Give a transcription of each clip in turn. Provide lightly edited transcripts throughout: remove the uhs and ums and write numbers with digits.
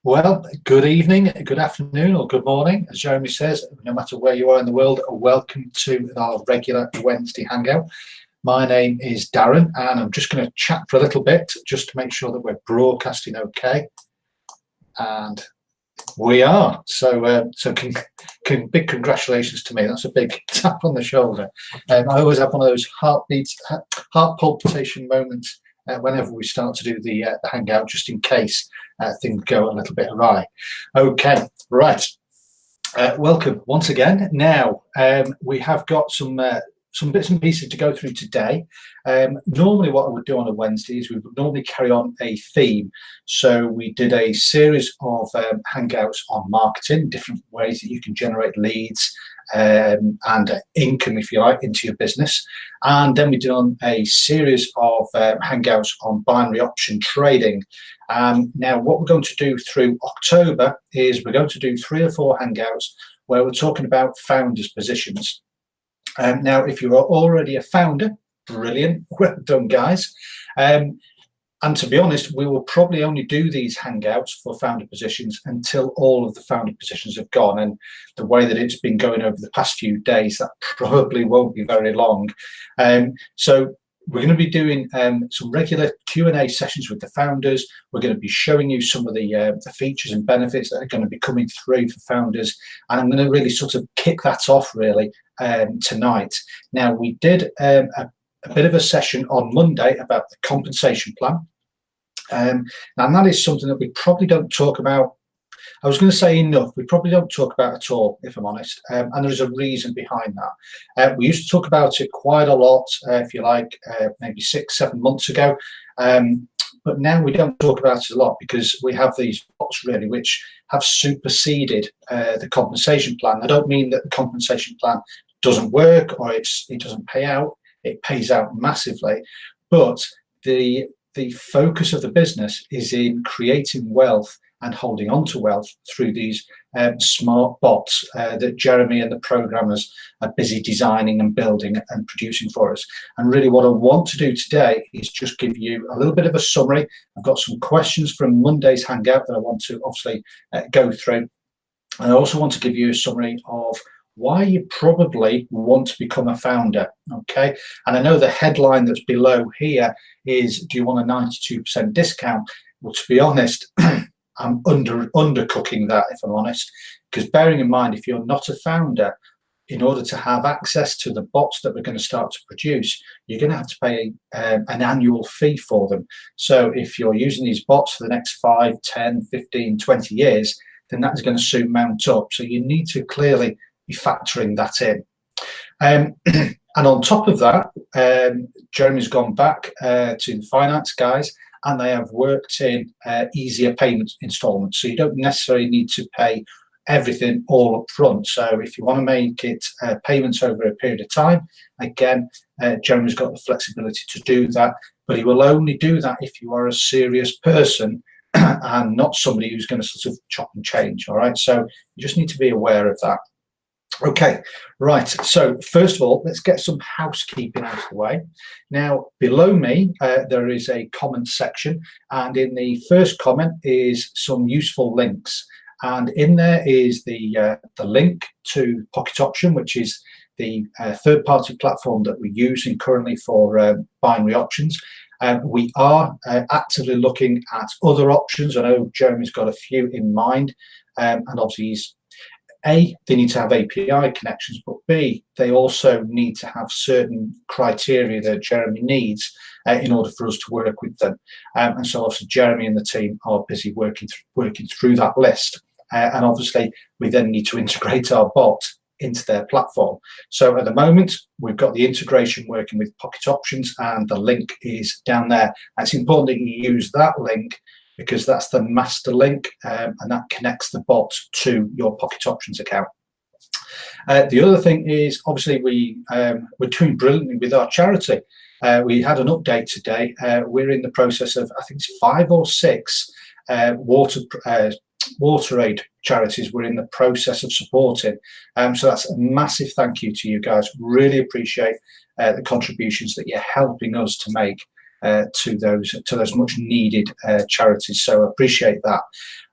Well, good evening, good afternoon, or good morning. As Jeremy says, no matter where you are in the world, welcome to our regular Wednesday hangout. My name is Darren, and I'm just going to chat for a little bit just to make sure that we're broadcasting okay. And we are. So big congratulations to me. That's a big tap on the shoulder. I always have one of those heart palpitation moments whenever we start to do the hangout, just in case things go a little bit awry. Okay, right. Welcome once again. Now we have got some bits and pieces to go through today. Normally what I would do on a Wednesday is we would normally carry on a theme. So we did a series of hangouts on marketing, different ways that you can generate leads and income, if you like, into your business. And then we did on a series of hangouts on binary option trading. Now what we're going to do through October is we're going to do 3 or 4 hangouts where we're talking about founders' positions. Now, if you are already a founder, brilliant, well done, guys. And to be honest, we will probably only do these hangouts for founder positions until all of the founder positions have gone. And the way that it's been going over the past few days, that probably won't be very long. So we're going to be doing some regular Q&A sessions with the founders. We're going to be showing you some of the features and benefits that are going to be coming through for founders. And I'm going to really sort of kick that off really tonight. Now, we did a bit of a session on Monday about the compensation plan. And that is something that we probably don't talk about. I was going to say enough. We probably don't talk about at all, if I'm honest. And there is a reason behind that. We used to talk about it quite a lot, if you like, maybe 6-7 months ago. But now we don't talk about it a lot because we have these bots really which have superseded the compensation plan. I don't mean that the compensation plan doesn't work or it doesn't pay out. It pays out massively. But the focus of the business is in creating wealth and holding on to wealth through these smart bots that Jeremy and the programmers are busy designing and building and producing for us. And really what I want to do today is just give you a little bit of a summary. I've got some questions from Monday's hangout that I want to obviously go through. And I also want to give you a summary of why you probably want to become a founder, okay? And I know the headline that's below here is, do you want a 92% discount? Well, to be honest, I'm undercooking that, if I'm honest, because bearing in mind, if you're not a founder, in order to have access to the bots that we're going to start to produce, you're going to have to pay an annual fee for them. So if you're using these bots for the next 5, 10, 15, 20 years, then that is going to soon mount up. So you need to clearly be factoring that in. And on top of that, Jeremy's gone back to the finance guys, and they have worked in easier payment installments. So you don't necessarily need to pay everything all up front. So if you want to make it payments over a period of time, again, Jeremy's got the flexibility to do that, but he will only do that if you are a serious person and not somebody who's going to sort of chop and change, all right? So you just need to be aware of that. Okay, right, so first of all, let's get some housekeeping out of the way. Now, below me, there is a comment section, and in the first comment is some useful links. And in there is the link to Pocket Option, which is the third-party platform that we're using currently for binary options. We are actively looking at other options. I know Jeremy's got a few in mind, and obviously he's A, they need to have API connections, but B, they also need to have certain criteria that Jeremy needs in order for us to work with them. And so obviously Jeremy and the team are busy working through that list. And obviously we then need to integrate our bot into their platform. So at the moment, we've got the integration working with Pocket Options, and the link is down there. And it's important that you use that link because that's the master link, and that connects the bot to your Pocket Options account. The other thing is, obviously, we're doing brilliantly with our charity. We had an update today. We're in the process of, I think it's 5 or 6 water aid charities we're in the process of supporting. So that's a massive thank you to you guys. Really appreciate the contributions that you're helping us to make. to those much needed charities. So I appreciate that.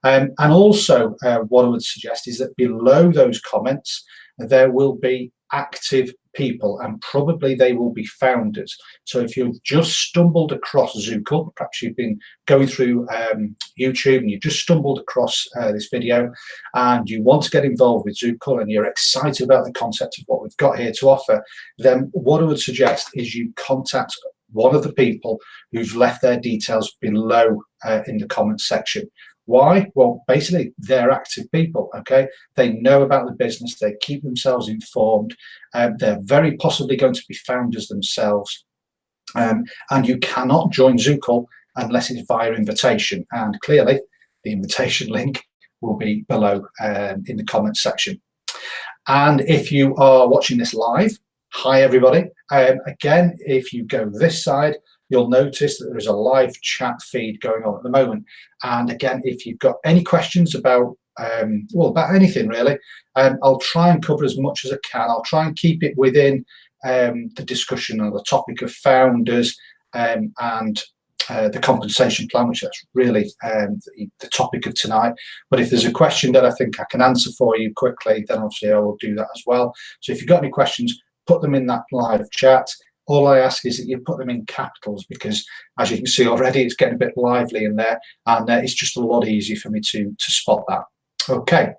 And also what I would suggest is that below those comments there will be active people, and probably they will be founders. So if you've just stumbled across Zukul, perhaps you've been going through YouTube and you've just stumbled across this video and you want to get involved with Zukul and you're excited about the concept of what we've got here to offer, then what I would suggest is you contact one of the people who've left their details below in the comments section. Why? Well, basically, they're active people, okay? They know about the business, they keep themselves informed, they're very possibly going to be founders themselves, and you cannot join Zukul unless it's via invitation, and clearly the invitation link will be below in the comments section. And if you are watching this live, hi everybody. Again, if you go this side, you'll notice that there is a live chat feed going on at the moment. And again, if you've got any questions about, well, about anything really, I'll try and cover as much as I can. I'll try and keep it within the discussion on the topic of founders and the compensation plan, which is really the topic of tonight. But if there's a question that I think I can answer for you quickly, then obviously I will do that as well. So if you've got any questions, put them in that live chat. All I ask is that you put them in capitals, because as you can see already, it's getting a bit lively in there, and it's just a lot easier for me to spot that. Okay.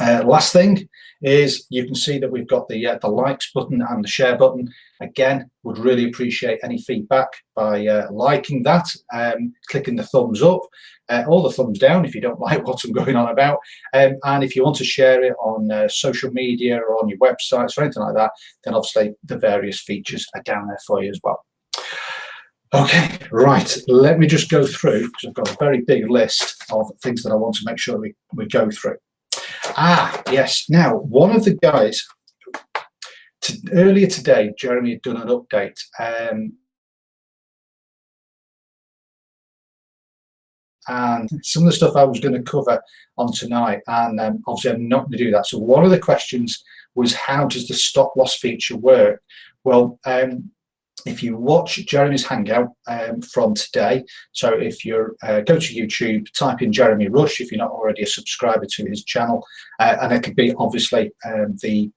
Last thing is you can see that we've got the likes button and the share button. Again, would really appreciate any feedback by liking that, clicking the thumbs up, or the thumbs down if you don't like what I'm going on about. And if you want to share it on social media or on your websites or anything like that, then obviously the various features are down there for you as well. Okay, right, let me just go through, because I've got a very big list of things that I want to make sure we go through. Yes, now one of the guys earlier today, Jeremy had done an update and some of the stuff I was going to cover on tonight, and obviously I'm not going to do that. So one of the questions was, how does the stop loss feature work? Well, if you watch Jeremy's hangout from today, so if you go to YouTube, type in Jeremy Rush if you're not already a subscriber to his channel, and it could be obviously I think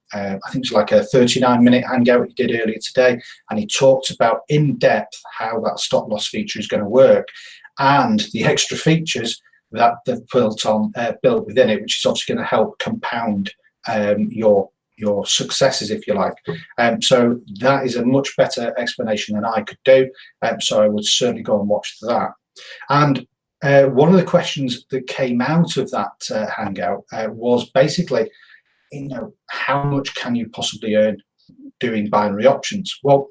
it's like a 39-minute hangout he did earlier today, and he talked about in depth how that stop loss feature is going to work and the extra features that they've built within it, which is obviously going to help compound your successes, if you like. So that is a much better explanation than I could do. So I would certainly go and watch that. And one of the questions that came out of that hangout was basically, how much can you possibly earn doing binary options? Well,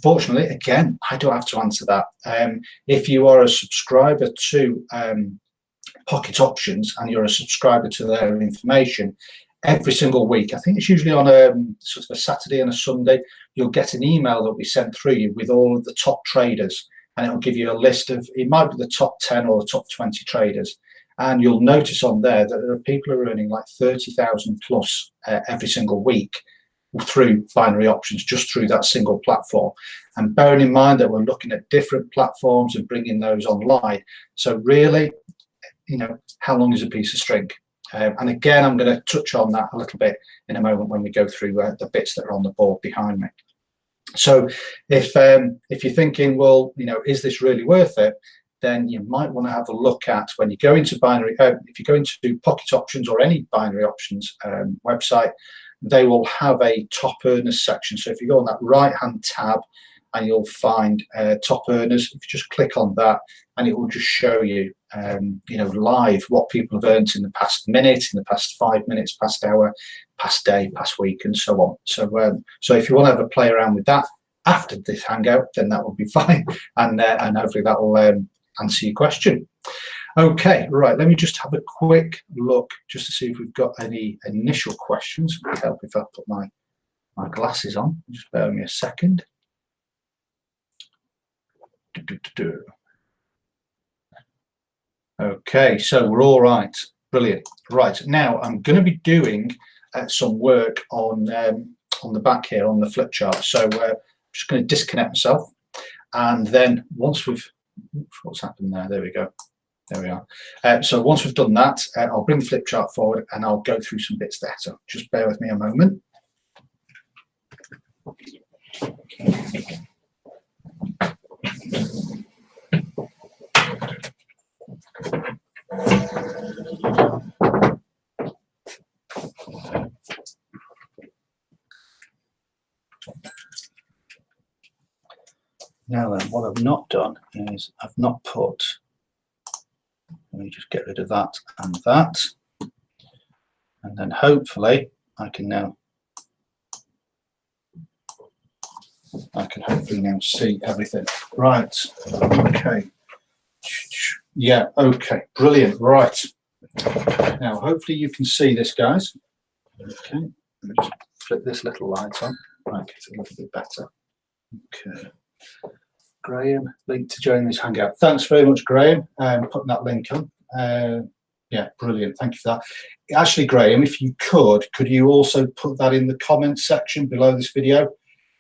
fortunately, again, I don't have to answer that. If you are a subscriber to Pocket Options and you're a subscriber to their information, every single week, I think it's usually on sort of a Saturday and a Sunday, you'll get an email that will be sent through you with all of the top traders, and it'll give you a list of, it might be the top 10 or the top 20 traders, and you'll notice on there that there are people who are earning like 30,000 plus every single week through binary options, just through that single platform. And bearing in mind that we're looking at different platforms and bringing those online, so really, how long is a piece of string? And again, I'm going to touch on that a little bit in a moment when we go through the bits that are on the board behind me. So if you're thinking, well, is this really worth it? Then you might want to have a look at, when you go into binary, if you go into Pocket Options or any binary options website, they will have a top earners section. So if you go on that right-hand tab, and you'll find top earners. If you just click on that, and it will just show you, live what people have earned in the past minute, in the past 5 minutes, past hour, past day, past week, and so on. So if you want to have a play around with that after this hangout, then that will be fine, and hopefully that will answer your question. Okay, right. Let me just have a quick look just to see if we've got any initial questions. It would help if I put my glasses on. Just bear with me a second. Okay, so we're all right. Brilliant. Right, now I'm going to be doing some work on the back here on the flip chart. So I'm just going to disconnect myself, And then once we've, what's happened there? There we go. There we are. So once we've done that, I'll bring the flip chart forward and I'll go through some bits there. So just bear with me a moment. Now then, what I've not done is I've not put, let me just get rid of that and that, and then hopefully I can hopefully now see everything. Right, okay. Yeah, okay, brilliant, right. Now hopefully you can see this, guys. Okay, let me just flip this little light on, make it a little bit better. Okay. Graham, link to join this hangout. Thanks very much, Graham, putting that link on. Yeah, brilliant. Thank you for that. Actually, Graham, if you could you also put that in the comments section below this video?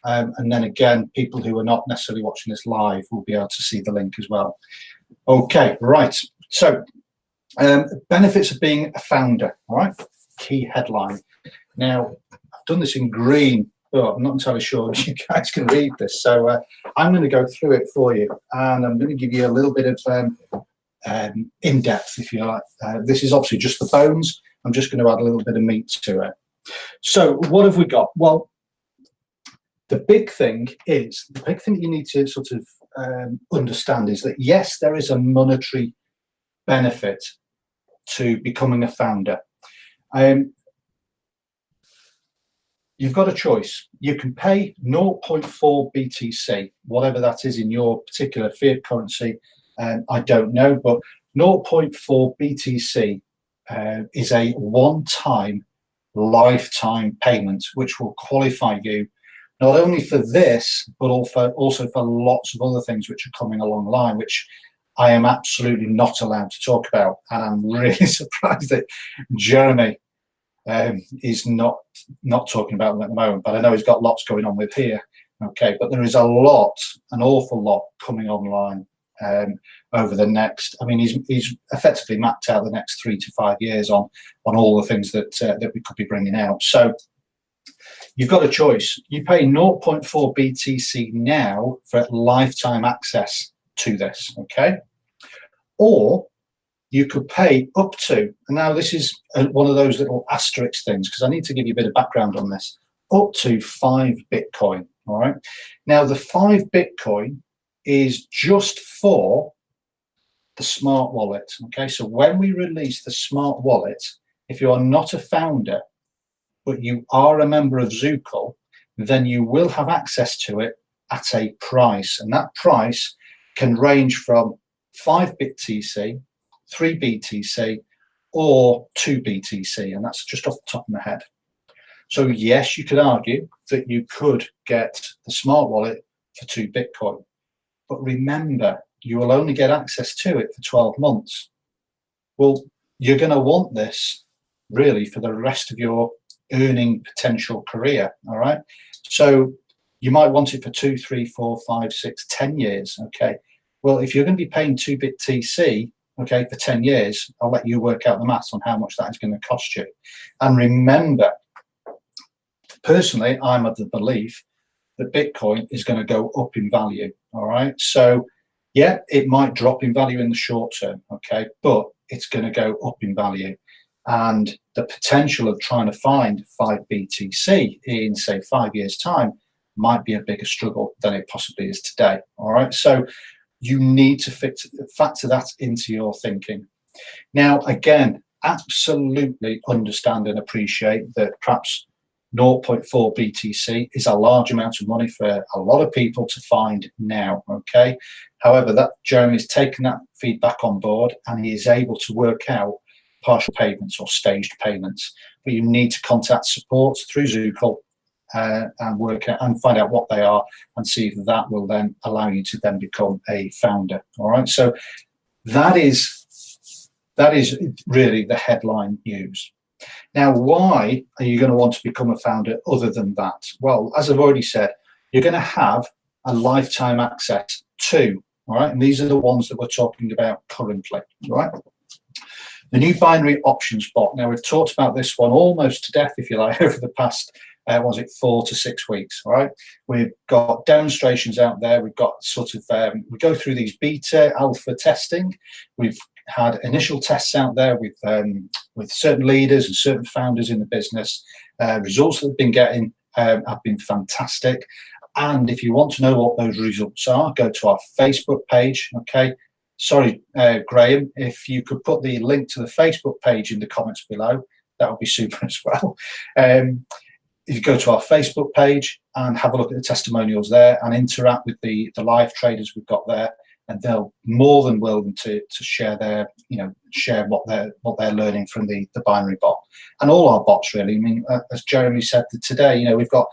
And then again, people who are not necessarily watching this live will be able to see the link as well. Okay, right. So, benefits of being a founder, all right? Key headline. Now, I've done this in green. Oh, I'm not entirely sure you guys can read this, so I'm going to go through it for you, and I'm going to give you a little bit of in-depth, if you like. This is obviously just the bones. I'm just going to add a little bit of meat to it. So what have we got? Well, the big thing that you need to sort of understand is that, yes, there is a monetary benefit to becoming a founder. You've got a choice. You can pay 0.4 BTC, whatever that is in your particular fiat currency. I don't know, but 0.4 BTC is a one-time lifetime payment, which will qualify you not only for this, but also for lots of other things which are coming along the line, which I am absolutely not allowed to talk about. And I'm really surprised that Jeremy is not talking about them at the moment, but I know he's got lots going on with here. Okay, but there is an awful lot coming online over the next. I mean, he's effectively mapped out the next 3 to 5 years on all the things that we could be bringing out. So you've got a choice. You pay 0.4 BTC now for lifetime access to this. Okay, or you could pay up to, and now this is one of those little asterisk things, because I need to give you a bit of background on this, up to 5 Bitcoin, all right? Now, the 5 Bitcoin is just for the smart wallet, okay? So when we release the smart wallet, if you are not a founder, but you are a member of Zukul, then you will have access to it at a price, and that price can range from 5 BTC, 3 BTC, or 2 BTC, and that's just off the top of my head. So yes, you could argue that you could get the smart wallet for 2 Bitcoin, but remember, you will only get access to it for 12 months. Well, you're going to want this really for the rest of your earning potential career, all right? So you might want it for 2, 3, 4, 5, 6, 10 years, okay? Well, if you're going to be paying 2 BTC, okay, for 10 years, I'll let you work out the maths on how much that is going to cost you. And remember, personally, I'm of the belief that Bitcoin is going to go up in value, all right? So, yeah, it might drop in value in the short term, okay, but it's going to go up in value. And the potential of trying to find 5 BTC in, say, 5 years' time might be a bigger struggle than it possibly is today, all right? So you need to factor that into your thinking. Now, again, absolutely understand and appreciate that perhaps 0.4 BTC is a large amount of money for a lot of people to find now, okay? However, that Jeremy's taken that feedback on board and he is able to work out partial payments or staged payments. But you need to contact support through Zukul and work out and find out what they are and see if that will then allow you to then become a founder. All right, so that is really the headline news. Now, why are you going to want to become a founder other than that? Well, as I've already said, you're going to have a lifetime access to. All right, and these are the ones that we're talking about currently. All right. The new binary options bot. Now, we've talked about this one almost to death, if you like, over the past, was it 4 to 6 weeks, all right? We've got demonstrations out there. We've got sort of, we go through these beta, alpha testing. We've had initial tests out there with certain leaders and certain founders in the business. Results that we've been getting have been fantastic. And if you want to know what those results are, go to our Facebook page, okay? Sorry, Graham, if you could put the link to the Facebook page in the comments below, that would be super as well. If you go to our Facebook page and have a look at the testimonials there and interact with the live traders we've got there, and they'll more than willing to share their, share what they're learning from the binary bot and all our bots really. I mean, as Jeremy said today, we've got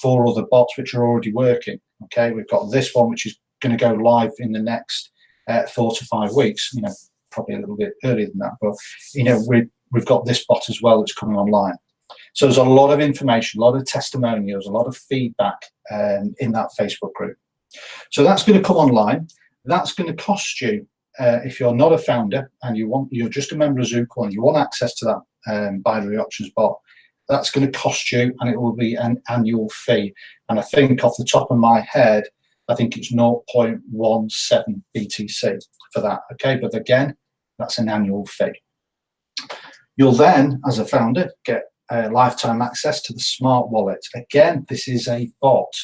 4 other bots which are already working. Okay, we've got this one which is going to go live in the next 4 to 5 weeks, probably a little bit earlier than that, but we've got this bot as well that's coming online. So there's a lot of information, a lot of testimonials, a lot of feedback in that Facebook group. So that's going to come online. That's going to cost you, if you're not a founder and you're just a member of Zukul and you want access to that binary options bot, that's going to cost you, and it will be an annual fee. And I think off the top of my head, I think it's 0.17 BTC for that, okay? But again, that's an annual fee. You'll then, as a founder, get lifetime access to the smart wallet. Again, this is a bot.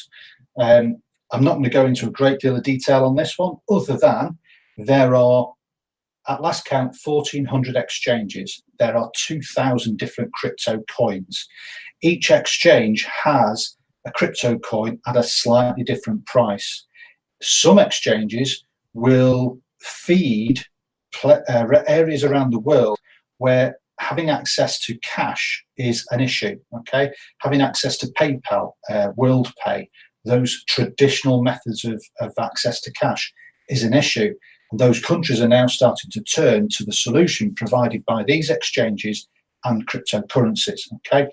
I'm not going to go into a great deal of detail on this one, other than there are, at last count, 1,400 exchanges. There are 2,000 different crypto coins. Each exchange has a crypto coin at a slightly different price. Some exchanges will feed areas around the world where having access to cash is an issue, okay? Having access to PayPal, WorldPay, those traditional methods of access to cash is an issue. And those countries are now starting to turn to the solution provided by these exchanges and cryptocurrencies, okay?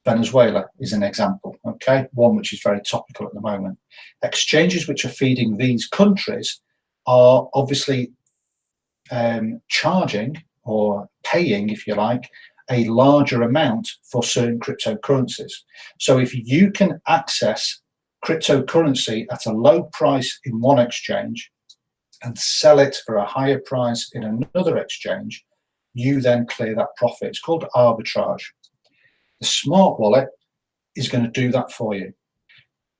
Venezuela is an example, okay? One which is very topical at the moment. Exchanges which are feeding these countries are obviously charging or paying, if you like, a larger amount for certain cryptocurrencies. So if you can access cryptocurrency at a low price in one exchange and sell it for a higher price in another exchange, you then clear that profit. It's called arbitrage. The smart wallet is going to do that for you.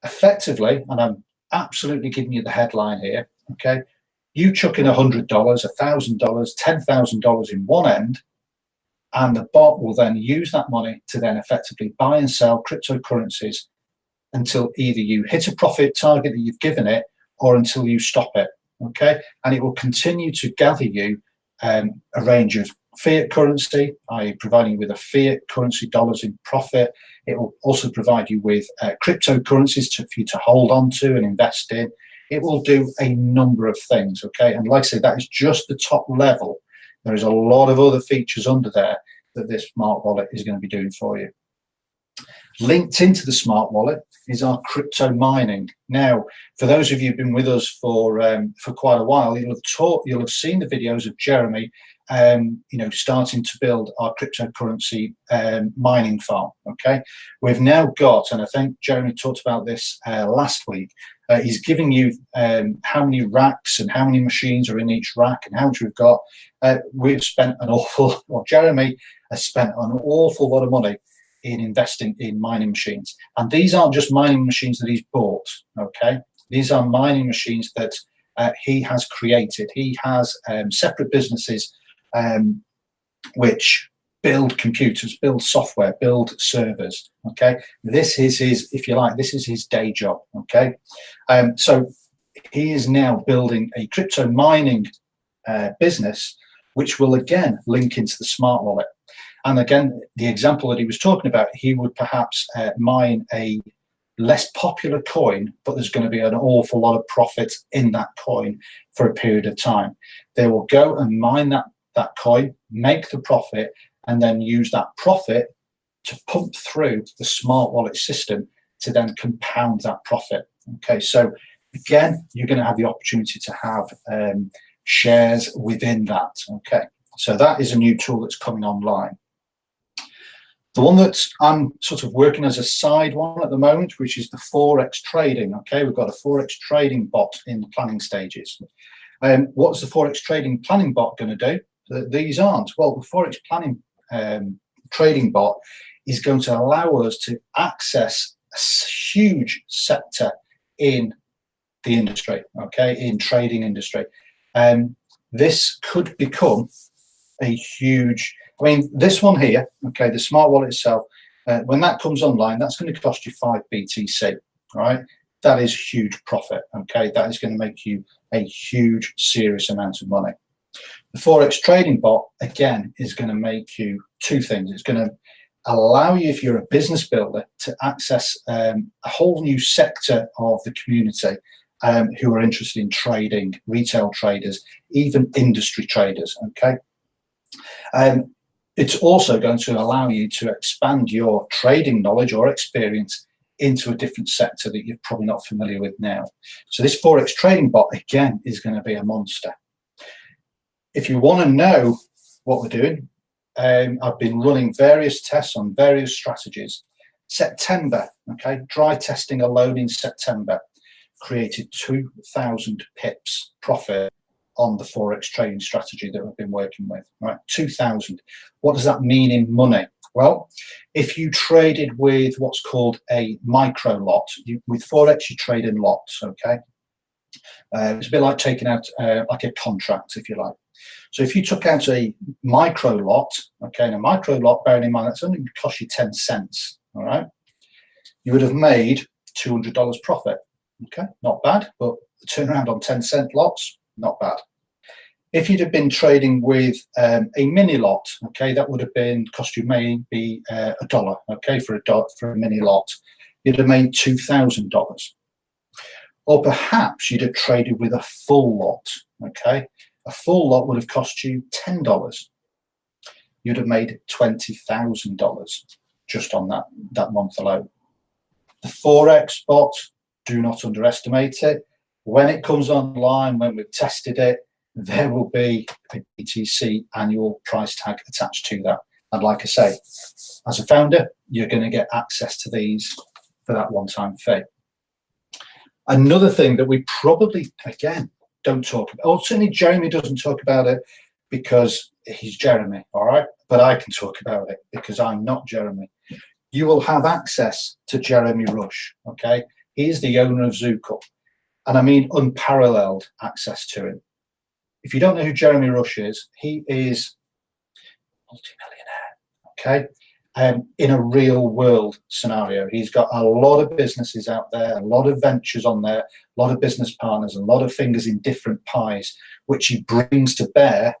Effectively, and I'm absolutely giving you the headline here, okay? You chuck in $100, $1,000, $10,000 in one end, and the bot will then use that money to then effectively buy and sell cryptocurrencies until either you hit a profit target that you've given it or until you stop it, okay? And it will continue to gather you a range of fiat currency, i.e. providing you with a fiat currency dollars in profit. It will also provide you with cryptocurrencies for you to hold on to and invest in. It will do a number of things, okay? And like I say, that is just the top level. There is a lot of other features under there that this smart wallet is going to be doing for you. Linked into the smart wallet is our crypto mining. Now, for those of you who've been with us for quite a while, you'll have seen the videos of Jeremy, starting to build our cryptocurrency mining farm. Okay, we've now got, and I think Jeremy talked about this last week. He's giving you how many racks and how many machines are in each rack and how much we've got. We've spent Jeremy has spent an awful lot of money in investing in mining machines. And these aren't just mining machines that he's bought, okay? These are mining machines that he has created. He has separate businesses which build computers, build software, build servers, okay? This is his, if you like, this is his day job, okay? So he is now building a crypto mining business, which will again link into the smart wallet. And again, the example that he was talking about, he would perhaps mine a less popular coin, but there's going to be an awful lot of profit in that coin for a period of time. They will go and mine that coin, make the profit, and then use that profit to pump through the smart wallet system to then compound that profit. Okay, so again, you're going to have the opportunity to have shares within that. Okay, so that is a new tool that's coming online. The one that I'm sort of working as a side one at the moment, which is the Forex trading. Okay, we've got a Forex trading bot in the planning stages. What's the Forex trading planning bot going to do? These aren't. Well, the Forex planning trading bot is going to allow us to access a huge sector in the industry, okay, in trading industry. This could become a huge, I mean, this one here, okay, the smart wallet itself, when that comes online, that's going to cost you 5 BTC, right? That is huge profit, okay? That is going to make you a huge, serious amount of money. The Forex trading bot, again, is going to make you two things. It's going to allow you, if you're a business builder, to access a whole new sector of the community who are interested in trading, retail traders, even industry traders, okay? It's also going to allow you to expand your trading knowledge or experience into a different sector that you're probably not familiar with now. So this Forex trading bot, again, is going to be a monster. If you want to know what we're doing, I've been running various tests on various strategies. September, okay, dry testing alone in September created 2,000 pips profit on the Forex trading strategy that we've been working with, right? 2,000. What does that mean in money? Well, if you traded with what's called a micro lot, with Forex, you trade in lots, okay? It's a bit like taking out like a contract, if you like. So if you took out a micro lot, okay, and a micro lot, bearing in mind that's only going to cost you 10 cents, all right, you would have made $200 profit, okay, not bad, but the turnaround on 10-cent lots, not bad. If you'd have been trading with a mini lot, okay, that would have been cost you maybe $1, okay, for a mini lot, you'd have made $2,000. Or perhaps you'd have traded with a full lot, okay. A full lot would have cost you $10. You'd have made $20,000 just on that month alone. The Forex bot, do not underestimate it. When it comes online, when we've tested it, there will be a BTC annual price tag attached to that. And like I say, as a founder, you're going to get access to these for that one-time fee. Another thing that we probably, again, don't talk about, or certainly Jeremy doesn't talk about it because he's Jeremy, all right? But I can talk about it because I'm not Jeremy. You will have access to Jeremy Rush, okay? He's the owner of Zukul, and I mean unparalleled access to him. If you don't know who Jeremy Rush is, he is multi-millionaire, okay? In a real world scenario. He's got a lot of businesses out there, a lot of ventures on there, a lot of business partners, a lot of fingers in different pies, which he brings to bear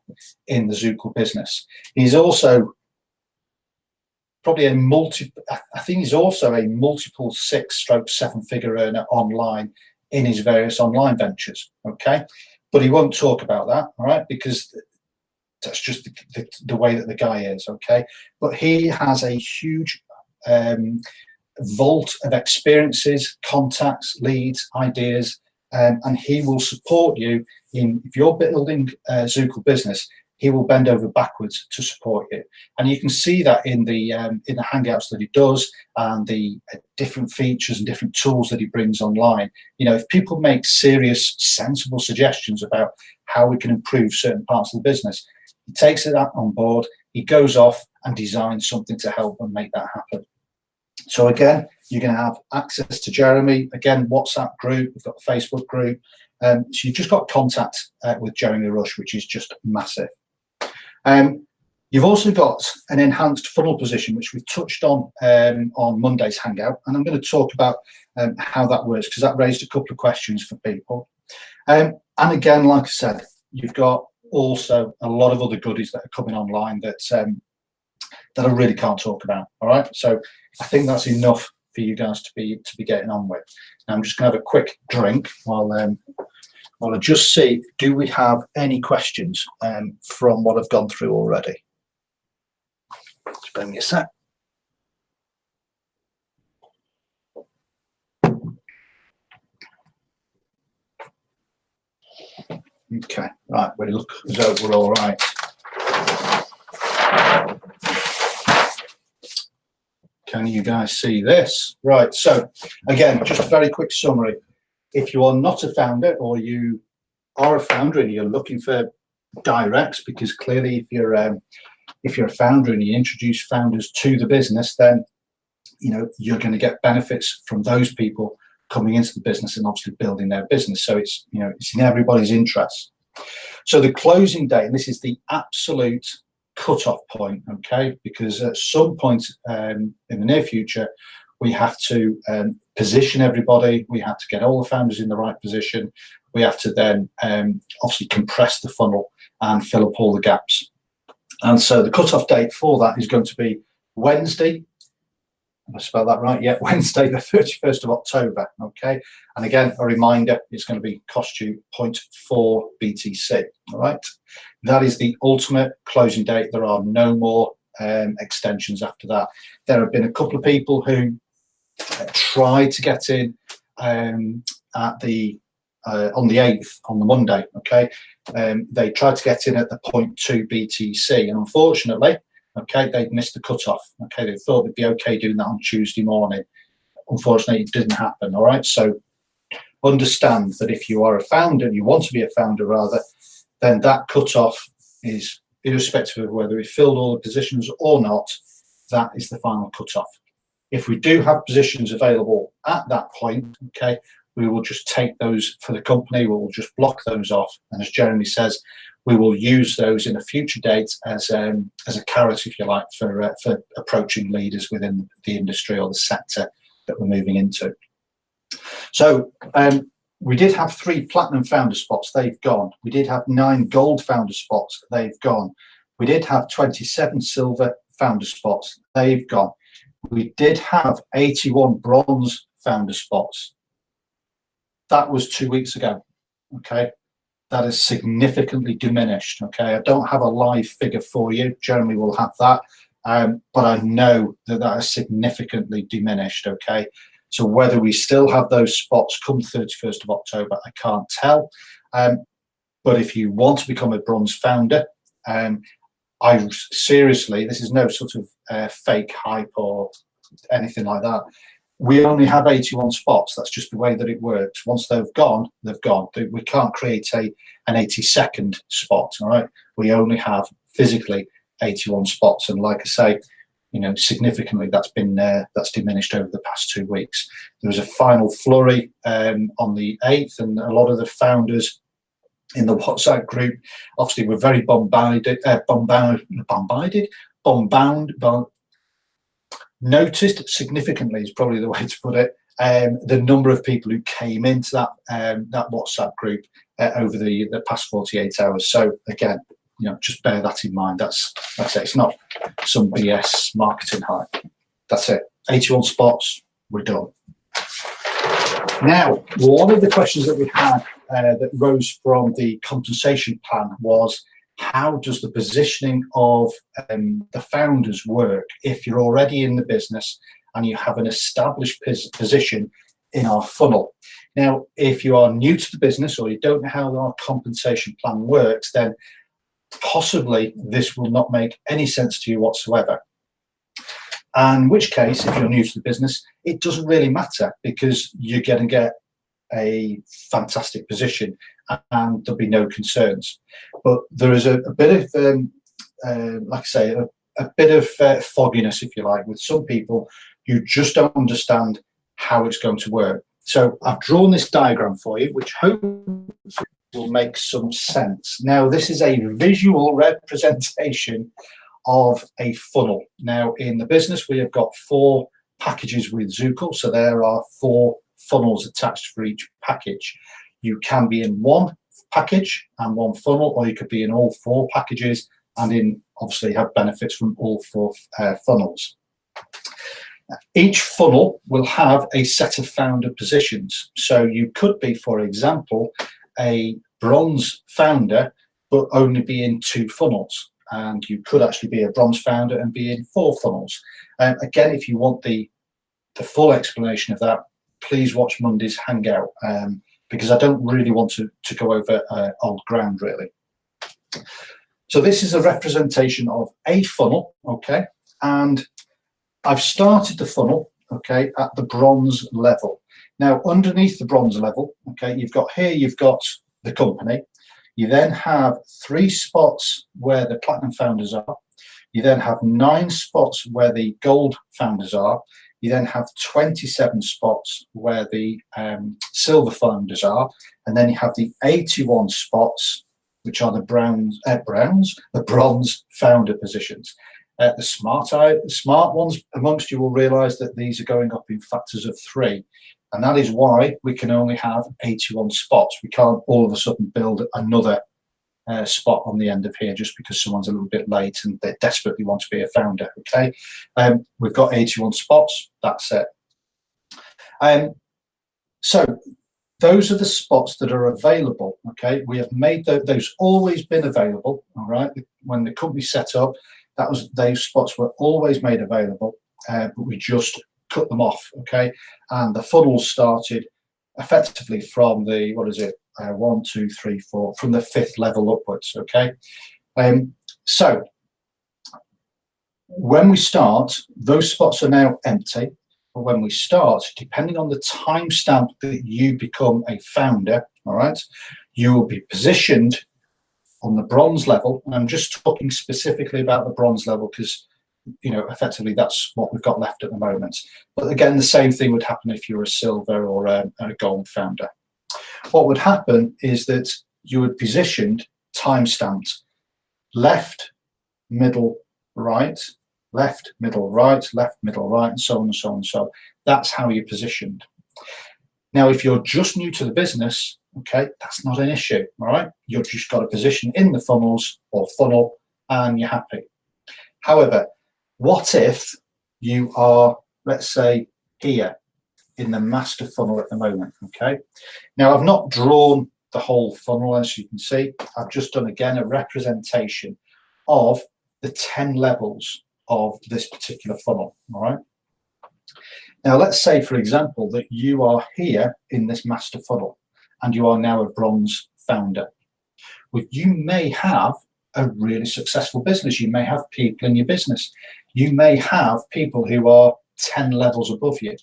in the Zukul business. He's also probably I think he's also a multiple 6-7 figure earner online in his various online ventures, okay? But he won't talk about that, all right? Because that's just the way that the guy is, okay? But he has a huge vault of experiences, contacts, leads, ideas, and he will support you if you're building a Zukul business. He will bend over backwards to support you, and you can see that in the hangouts that he does and the different features and different tools that he brings online. You know, if people make serious, sensible suggestions about how we can improve certain parts of the business, he takes it on board, he goes off and designs something to help and make that happen. So again, you're going to have access to Jeremy, again, WhatsApp group, we've got a Facebook group. So you've just got contact with Jeremy Rush, which is just massive. You've also got an enhanced funnel position, which we've touched on Monday's Hangout, and I'm going to talk about how that works, because that raised a couple of questions for people. And again, like I said, you've got also a lot of other goodies that are coming online that I really can't talk about. All right, so I think that's enough for you guys to be getting on with. Now I'm just going to have a quick drink while I just see, do we have any questions from what I've gone through already? Just bear me a sec. Okay, right, we look as though we're all right. Can you guys see this? Right, so again, just a very quick summary. If you are not a founder, or you are a founder and you're looking for directs, because clearly if you're a founder and you introduce founders to the business, then you're going to get benefits from those people coming into the business and obviously building their business. So it's it's in everybody's interest. So the closing date, and this is the absolute cut-off point, okay, because at some point in the near future we have to position everybody, we have to get all the founders in the right position, we have to then obviously compress the funnel and fill up all the gaps. And so the cut-off date for that is going to be Wednesday, I spell that right? Yeah, Wednesday, the 31st of October. Okay, and again, a reminder: it's going to be cost you 0.4 BTC. All right, that is the ultimate closing date. There are no more extensions after that. There have been a couple of people who tried to get in at the on the 8th, on the Monday. Okay, they tried to get in at the 0.2 BTC, and unfortunately, okay, they'd missed the cutoff. Okay, they thought they'd be okay doing that on Tuesday morning. Unfortunately, it didn't happen. All right, so understand that if you are a founder, and you want to be a founder rather, then that cutoff is irrespective of whether we filled all the positions or not. That is the final cutoff. If we do have positions available at that point, okay, we will just take those for the company. We will just block those off, and as Jeremy says, we will use those in a future date as a carrot, if you like, for approaching leaders within the industry or the sector that we're moving into. So we did have 3 platinum founder spots, they've gone. We did have 9 gold founder spots, they've gone. We did have 27 silver founder spots, they've gone. We did have 81 bronze founder spots. That was 2 weeks ago, okay? That is significantly diminished. Okay, I don't have a live figure for you. Jeremy will have that, but I know that that is significantly diminished. Okay, so whether we still have those spots come 31st of October, I can't tell. But if you want to become a bronze founder, I seriously, this is no sort of fake hype or anything like that. We only have 81 spots. That's just the way that it works. Once they've gone, they've gone. We can't create an 82nd spot. All right. We only have physically 81 spots, and like I say, significantly that's diminished over the past 2 weeks. There was a final flurry on the 8th, and a lot of the founders in the WhatsApp group obviously were very noticed significantly is probably the way to put it, the number of people who came into that WhatsApp group over the past 48 hours. So again, just bear that in mind. That's it. It's not some BS marketing hype. That's it. 81 spots, we're done. Now, one of the questions that we had that rose from the compensation plan was, how does the positioning of the founders work if you're already in the business and you have an established position in our funnel? Now, if you are new to the business or you don't know how our compensation plan works, then possibly this will not make any sense to you whatsoever. And in which case, if you're new to the business, it doesn't really matter, because you're going to get a fantastic position and there'll be no concerns. But there is a bit of, like I say, a bit of fogginess, if you like, with some people who just don't understand how it's going to work. So I've drawn this diagram for you, which hopefully will make some sense. Now, this is a visual representation of a funnel. Now, in the business, we have got 4 packages with Zukul, so there are 4 funnels attached for each package. You can be in one package and one funnel, or you could be in all 4 packages and obviously have benefits from all 4 funnels. Each funnel will have a set of founder positions. So you could be, for example, a bronze founder, but only be in 2 funnels. And you could actually be a bronze founder and be in 4 funnels. Again, if you want the full explanation of that, please watch Monday's Hangout, because I don't really want to go over old ground really. So this is a representation of a funnel, okay, and I've started the funnel, okay, at the bronze level. Now underneath the bronze level, okay, you've got the company. You then have 3 spots where the platinum founders are. You then have 9 spots where the gold founders are. You then have 27 spots where the silver founders are, and then you have the 81 spots, which are the bronze founder positions. The smart ones amongst you will realise that these are going up in factors of 3, and that is why we can only have 81 spots. We can't all of a sudden build another spot on the end of here just because someone's a little bit late and they desperately want to be a founder. Okay, we've got 81 spots. That's it. So those are the spots that are available. Okay, we have made those always been available. All right, when the company set up, those spots were always made available, but we just cut them off. Okay, and the funnel started effectively from the 1, 2, 3, 4, from the 5th level upwards. Okay, so when we start, those spots are now empty. But when we start, depending on the timestamp that you become a founder, all right, you will be positioned on the bronze level. And I'm just talking specifically about the bronze level because, effectively that's what we've got left at the moment. But again, the same thing would happen if you're a silver or a gold founder. What would happen is that you would positioned time-stamped left, middle, right, left, middle, right, left, middle, right, and so on and so on and so on. That's how you're positioned. Now, if you're just new to the business, okay, that's not an issue, all right? You've just got a position in the funnels or funnel and you're happy. However, what if you are, let's say, here in the master funnel at the moment, okay? Now, I've not drawn the whole funnel, as you can see. I've just done, again, a representation of the 10 levels of this particular funnel, all right? Now, let's say, for example, that you are here in this master funnel and you are now a bronze founder. Well, you may have a really successful business. You may have people in your business. You may have people who are 10 levels above you.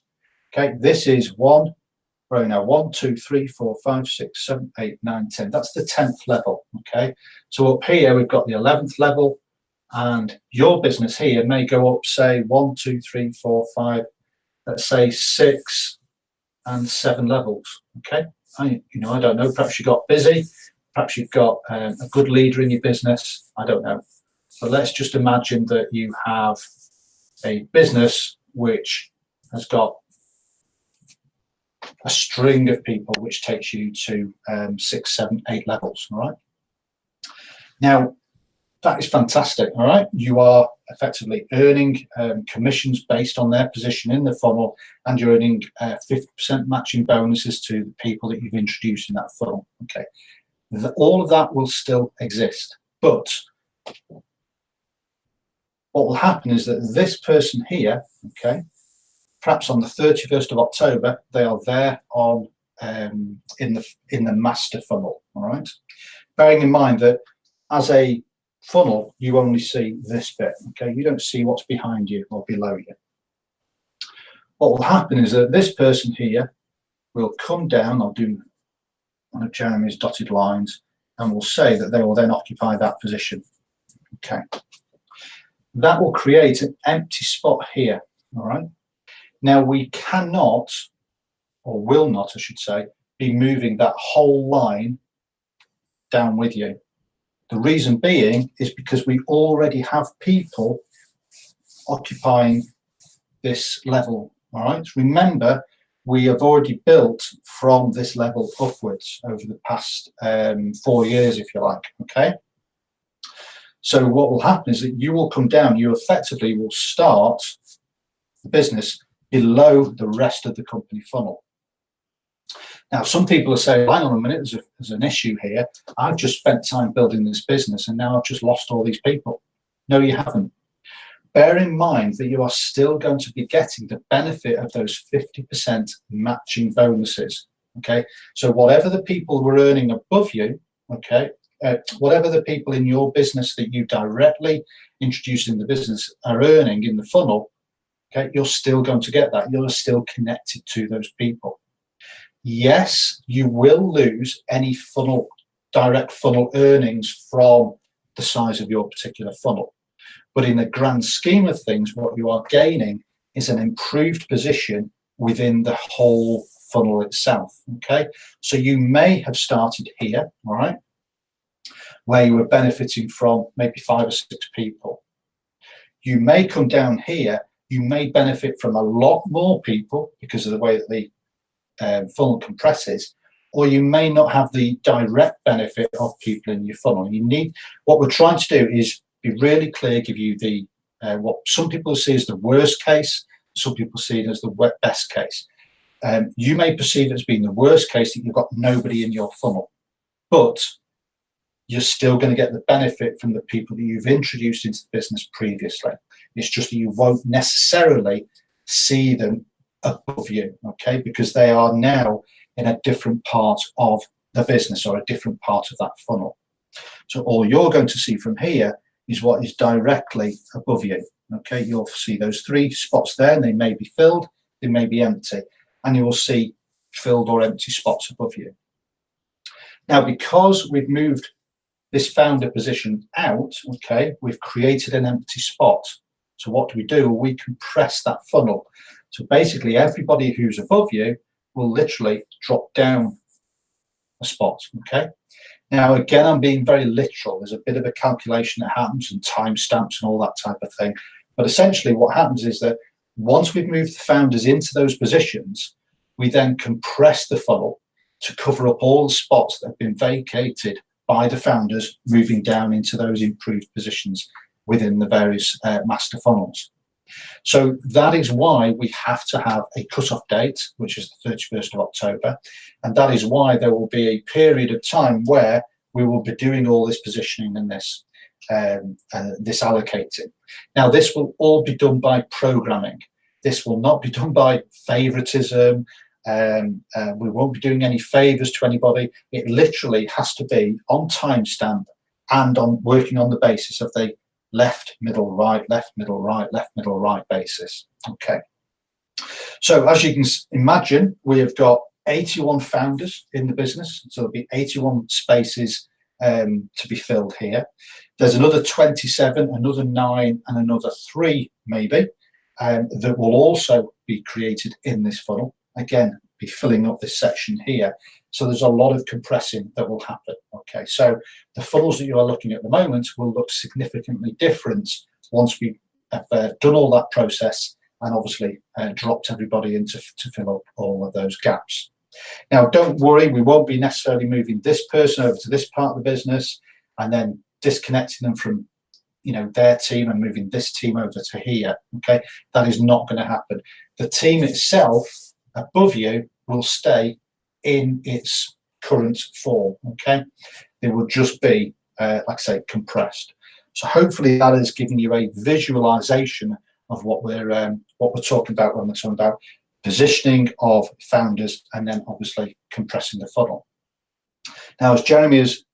Okay, this is 1, 2, 3, 4, 5, 6, 7, 8, 9, 10. That's the 10th level. Okay, so up here we've got the 11th level, and your business here may go up, say 1, 2, 3, 4, 5, let's say 6 and 7 levels. Okay, I don't know. Perhaps you got busy. Perhaps you've got a good leader in your business. I don't know. But let's just imagine that you have a business which has got a string of people which takes you to 6, 7, 8 levels. All right. Now, that is fantastic. All right. You are effectively earning commissions based on their position in the funnel, and you're earning 50% matching bonuses to the people that you've introduced in that funnel. Okay. All of that will still exist, but what will happen is that this person here, okay, perhaps on the 31st of October, they are there on in the master funnel. All right, bearing in mind that as a funnel, you only see this bit. Okay, you don't see what's behind you or below you. What will happen is that this person here will come down. I'll do one of Jeremy's dotted lines, and we'll say that they will then occupy that position. Okay, that will create an empty spot here. All right. Now, we cannot, or will not, I should say, be moving that whole line down with you. The reason being is because we already have people occupying this level. All right. Remember, we have already built from this level upwards over the past 4 years, if you like. Okay. So what will happen is that you will come down. You effectively will start the business below the rest of the company funnel. Now, some people are saying, hang on a minute, there's an issue here. I've just spent time building this business and now I've just lost all these people. No, you haven't. Bear in mind that you are still going to be getting the benefit of those 50% matching bonuses. Okay, so whatever the people were earning above you, okay, whatever the people in your business that you directly introduce in the business are earning in the funnel, okay, you're still going to get that. You're still connected to those people. Yes, you will lose any direct funnel earnings from the size of your particular funnel. But in the grand scheme of things, what you are gaining is an improved position within the whole funnel itself. Okay, so you may have started here, all right, where you were benefiting from maybe 5 or 6 people. You may come down here, you may benefit from a lot more people because of the way that the funnel compresses, or you may not have the direct benefit of people in your funnel. What we're trying to do is be really clear, give you the what some people see as the worst case, some people see it as the best case. You may perceive it as being the worst case, that you've got nobody in your funnel, but you're still going to get the benefit from the people that you've introduced into the business previously. It's just that you won't necessarily see them above you, okay, because they are now in a different part of the business or a different part of that funnel. So all you're going to see from here is what is directly above you. Okay, you'll see those 3 spots there, and they may be filled, they may be empty, and you will see filled or empty spots above you. Now, because we've moved this founder position out, okay, we've created an empty spot. So what do? We compress that funnel. So basically, everybody who's above you will literally drop down a spot, okay? Now, again, I'm being very literal. There's a bit of a calculation that happens and timestamps and all that type of thing. But essentially what happens is that once we've moved the founders into those positions, we then compress the funnel to cover up all the spots that have been vacated by the founders moving down into those improved positions within the various master funnels. So that is why we have to have a cut-off date, which is the 31st of October. And that is why there will be a period of time where we will be doing all this positioning and this allocating. Now, this will all be done by programming. This will not be done by favoritism. We won't be doing any favors to anybody. It literally has to be on timestamp and on working on the basis of the left, middle, right, left, middle, right, left, middle, right basis. Okay. So as you can imagine, we have got 81 founders in the business. So there'll be 81 spaces to be filled here. There's another 27, another 9, and another 3 maybe that will also be created in this funnel. Again, be filling up this section here. So there's a lot of compressing that will happen. Okay, so the funnels that you are looking at the moment will look significantly different once we have done all that process and obviously dropped everybody in to fill up all of those gaps. Now, don't worry, we won't be necessarily moving this person over to this part of the business and then disconnecting them from their team and moving this team over to here. Okay, that is not going to happen. The team itself above you will stay in its current form. Okay, it will just be like I say, compressed. So hopefully that is giving you a visualization of what we're talking about when we're talking about positioning of founders and then obviously compressing the funnel. Now, as Jeremy has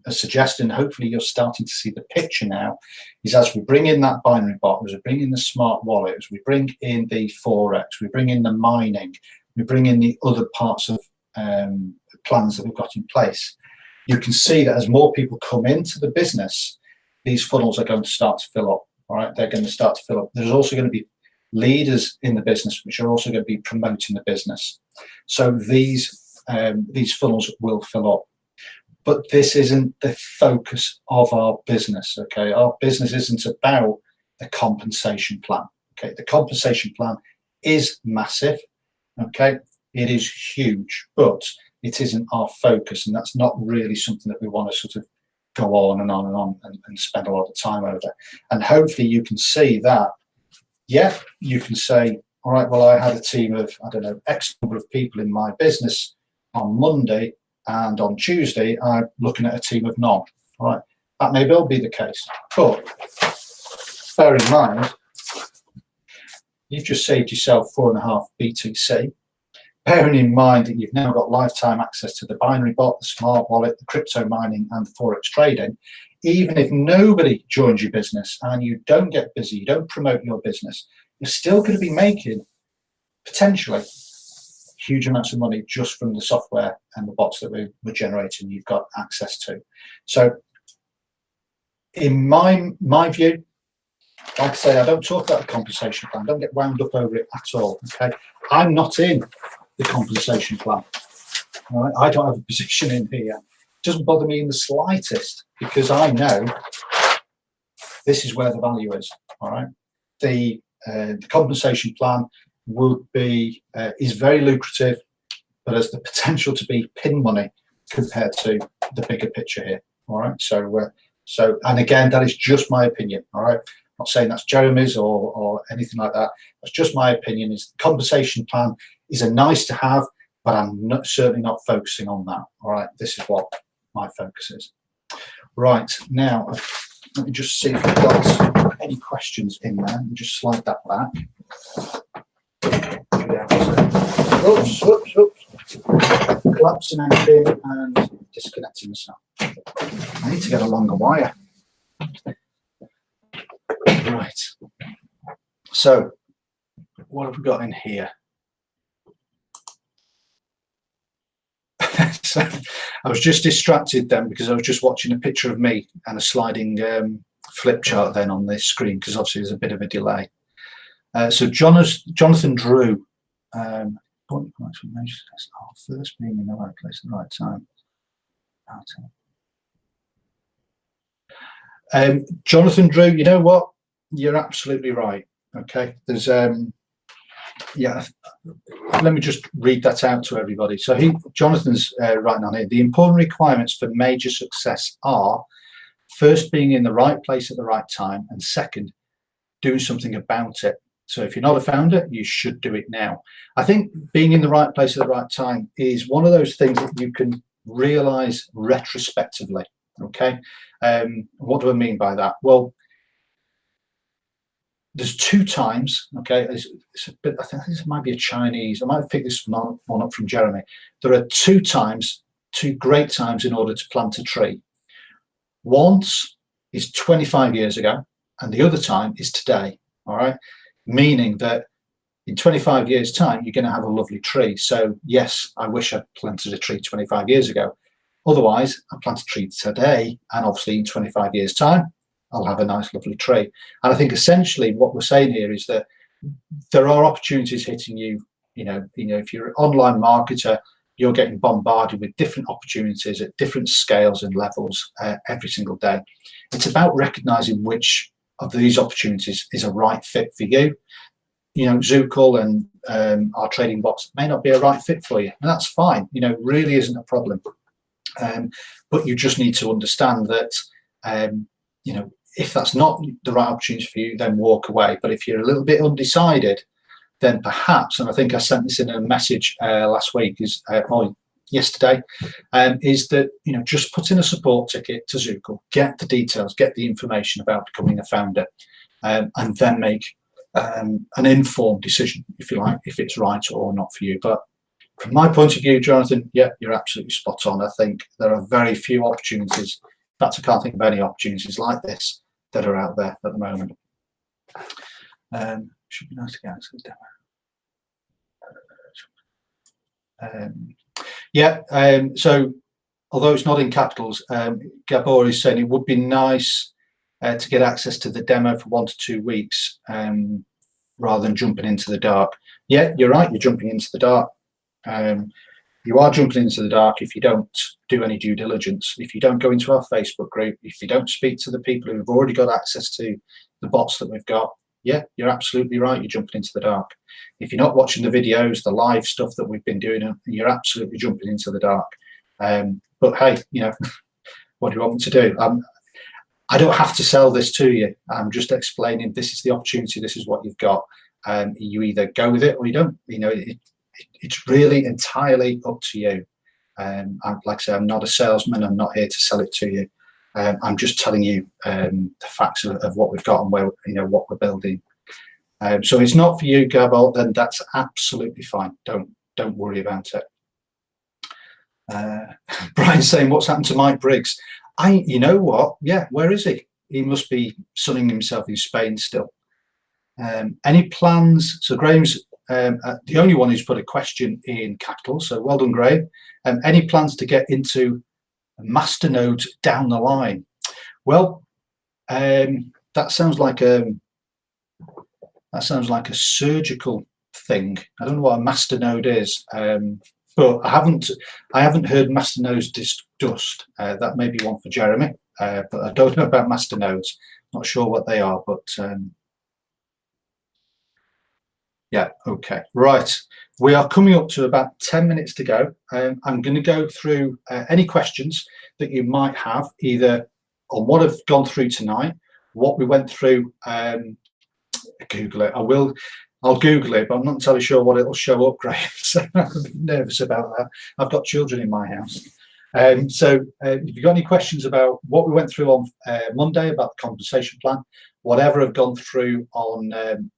suggested, and hopefully you're starting to see the picture now, is as we bring in that binary bot, as we bring in the smart wallet, as we bring in the Forex, we bring in the mining, we bring in the other parts of plans that we've got in place, you can see that as more people come into the business, these funnels are going to start to fill up. All right, they're going to start to fill up. There's also going to be leaders in the business which are also going to be promoting the business. So these funnels will fill up. But this isn't the focus of our business, okay? Our business isn't about the compensation plan, okay? The compensation plan is massive, okay? It is huge, but it isn't our focus, and that's not really something that we want to sort of go on and on and on and spend a lot of time over. And hopefully you can see that, yeah, you can say, all right, well, I had a team of, I don't know, X number of people in my business on Monday, and on Tuesday, I'm looking at a team of none. All right, that may well be the case. But bear in mind, you've just saved yourself 4.5 BTC. bearing in mind that you've now got lifetime access to the binary bot, the smart wallet, the crypto mining, and the Forex trading, even if nobody joins your business and you don't get busy, you don't promote your business, you're still going to be making potentially huge amounts of money just from the software and the bots that we're generating you've got access to. So in my view, like I say, I don't talk about the compensation plan. Don't get wound up over it at all. Okay, I'm not in the compensation plan. All right? I don't have a position in here. It doesn't bother me in the slightest because I know this is where the value is. All right, the compensation plan would be is very lucrative, but has the potential to be pin money compared to the bigger picture here. All right, so and again, that is just my opinion. All right. Not saying that's Jeremy's or anything like that. That's just my opinion. Is the compensation plan is a nice to have, but I'm certainly not focusing on that. All right, this is what my focus is. Right, now let me just see if I've got any questions in there. Let me just slide that back. Oops. Collapsing everything and disconnecting myself. I need to get a longer wire. Right, so what have we got in here? So I was just distracted then because I was just watching a picture of me and a sliding flip chart then on this screen because obviously there's a bit of a delay. So Jonathan Drew, first being in the right place at the right time. Jonathan Drew, you know what? You're absolutely right. Okay, there's yeah. Let me just read that out to everybody. So Jonathan's writing on here. The important requirements for major success are: first, being in the right place at the right time, and second, doing something about it. So if you're not a founder, you should do it now. I think being in the right place at the right time is one of those things that you can realize retrospectively. Okay, what do I mean by that? Well, there's two times, okay, it's a bit, I think this might be a Chinese, I might have picked this one up from Jeremy. There are two great times in order to plant a tree. Once is 25 years ago, and the other time is today, all right? Meaning that in 25 years' time, you're going to have a lovely tree. So yes, I wish I'd planted a tree 25 years ago. Otherwise, I plant a tree today, and obviously in 25 years' time, I'll have a nice, lovely tree. And I think essentially what we're saying here is that there are opportunities hitting you. You know, if you're an online marketer, you're getting bombarded with different opportunities at different scales and levels every single day. It's about recognizing which of these opportunities is a right fit for you. You know, Zukul and our trading bots may not be a right fit for you, and that's fine. You know, really isn't a problem. But you just need to understand that, you know, if that's not the right opportunity for you, then walk away. But if you're a little bit undecided, then perhaps, and I think I sent this in a message last week, or yesterday, is that, you know, just put in a support ticket to Zukul, get the details, get the information about becoming a founder, and then make an informed decision, if you like, if it's right or not for you. But from my point of view, Jonathan, yeah, you're absolutely spot on. I think there are very few opportunities. In fact, I can't think of any opportunities like this that are out there at the moment. Should be nice to get access to the demo. So although it's not in capitals, Gabor is saying it would be nice to get access to the demo for 1 to 2 weeks rather than jumping into the dark. Yeah, you're right, you're jumping into the dark. You are jumping into the dark if you don't do any due diligence, if you don't go into our Facebook group, if you don't speak to the people who've already got access to the bots that we've got. Yeah, you're absolutely right, you're jumping into the dark. If you're not watching the videos, the live stuff that we've been doing, you're absolutely jumping into the dark. But hey, you know, what do you want me to do? I don't have to sell this to you. I'm just explaining this is the opportunity, this is what you've got. You either go with it or you don't. You know, it's really entirely up to you. Like I say, I'm not a salesman. I'm not here to sell it to you. I'm just telling you the facts of what we've got and where, you know, what we're building. So it's not for you, Gabor, then that's absolutely fine. Don't don't worry about it. Brian's saying, what's happened to Mike Briggs? You know what? Yeah, where is he? He must be sunning himself in Spain still. Any plans? So Graham's the only one who's put a question in capital, so well done, Graham. Any plans to get into Masternode down the line? Well, that sounds like a surgical thing. I don't know what a Masternode is, but I haven't heard Masternodes discussed. That may be one for Jeremy, but I don't know about Masternodes. Not sure what they are, but yeah, okay, right. We are coming up to about 10 minutes to go. I'm going to go through any questions that you might have, either on what I've gone through tonight, what we went through. Google it. I'll Google it, but I'm not entirely sure what it'll show up, Graham. So I'm a bit nervous about that. I've got children in my house. So if you've got any questions about what we went through on Monday about the compensation plan, whatever I've gone through on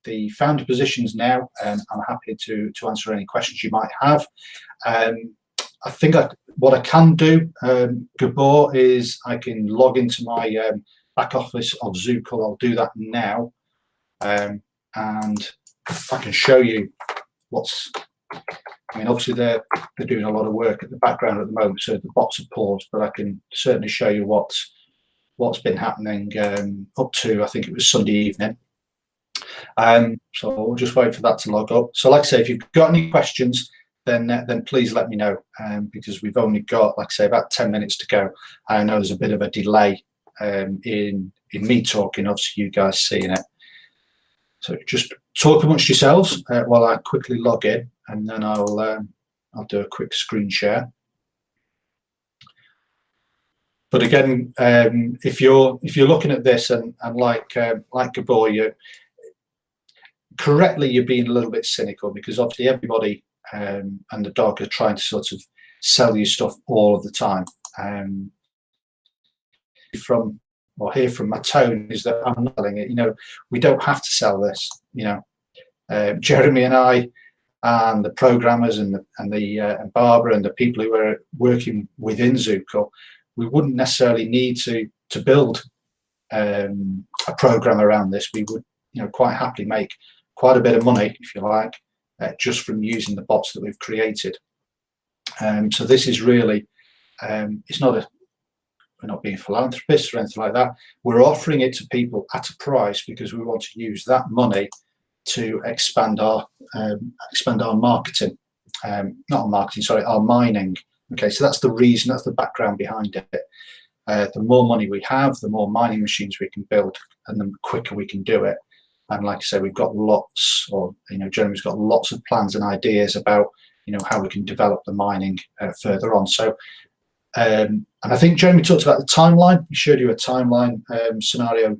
the founder positions now, I'm happy to answer any questions you might have. I think what I can do, Gabor, is I can log into my back office of Zukul. I'll do that now, and I can show you what's. I mean, obviously they're doing a lot of work at the background at the moment, so the bots are paused. But I can certainly show you what's been happening up to, I think it was Sunday evening. So we'll just wait for that to log up. So like I say, if you've got any questions, then please let me know, because we've only got, like I say, about 10 minutes to go. I know there's a bit of a delay in me talking, obviously you guys seeing it. So just talk amongst yourselves while I quickly log in, and then I'll do a quick screen share. But again, if you're looking at this and like Gabor, you're being a little bit cynical, because obviously everybody and the dog are trying to sort of sell you stuff all of the time. Hear from my tone is that I'm not selling it. You know, we don't have to sell this. You know, Jeremy and I, and the programmers and Barbara and the people who are working within Zukul, we wouldn't necessarily need to build a program around this. We would, you know, quite happily make quite a bit of money, if you like, just from using the bots that we've created. So this is really, it's not we're not being philanthropists or anything like that. We're offering it to people at a price because we want to use that money to expand our marketing, not our marketing, sorry, our mining. Okay, so that's the reason, that's the background behind it. The more money we have, the more mining machines we can build, and the quicker we can do it. And like I say, we've got lots, or you know, Jeremy's got lots of plans and ideas about, you know, how we can develop the mining further on. So, and I think Jeremy talked about the timeline. He showed you a timeline scenario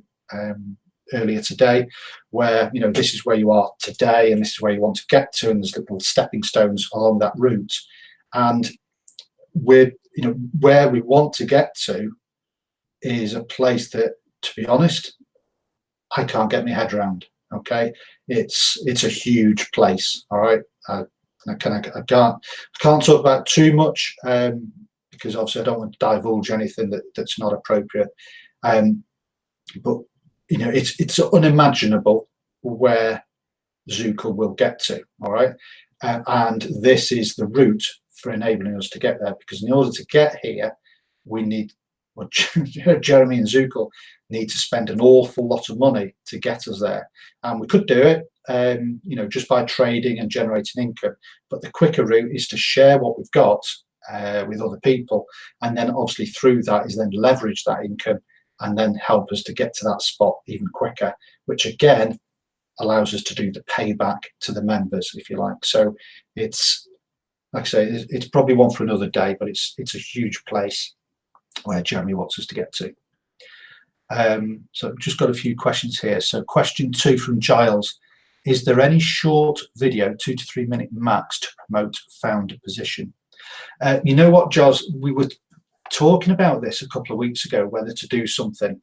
earlier today, where, you know, this is where you are today, and this is where you want to get to, and there's little stepping stones along that route. And we're, you know, where we want to get to is a place that, to be honest, I can't get my head around. Okay, it's a huge place. All right, I can't talk about too much because obviously I don't want to divulge anything that's not appropriate. But you know, it's unimaginable where Zukul will get to. All right, and this is the route for enabling us to get there, because in order to get here, we need, well, Jeremy and Zukul need to spend an awful lot of money to get us there. And we could do it, you know, just by trading and generating income. But the quicker route is to share what we've got with other people, and then obviously through that is then leverage that income and then help us to get to that spot even quicker, which again allows us to do the payback to the members, if you like. So it's, like I say, it's probably one for another day, but it's a huge place where Jeremy wants us to get to. So just got a few questions here. So question 2 from Giles: is there any short video, 2 to 3 minute max, to promote founder position? You know what, Giles, we were talking about this a couple of weeks ago, whether to do something,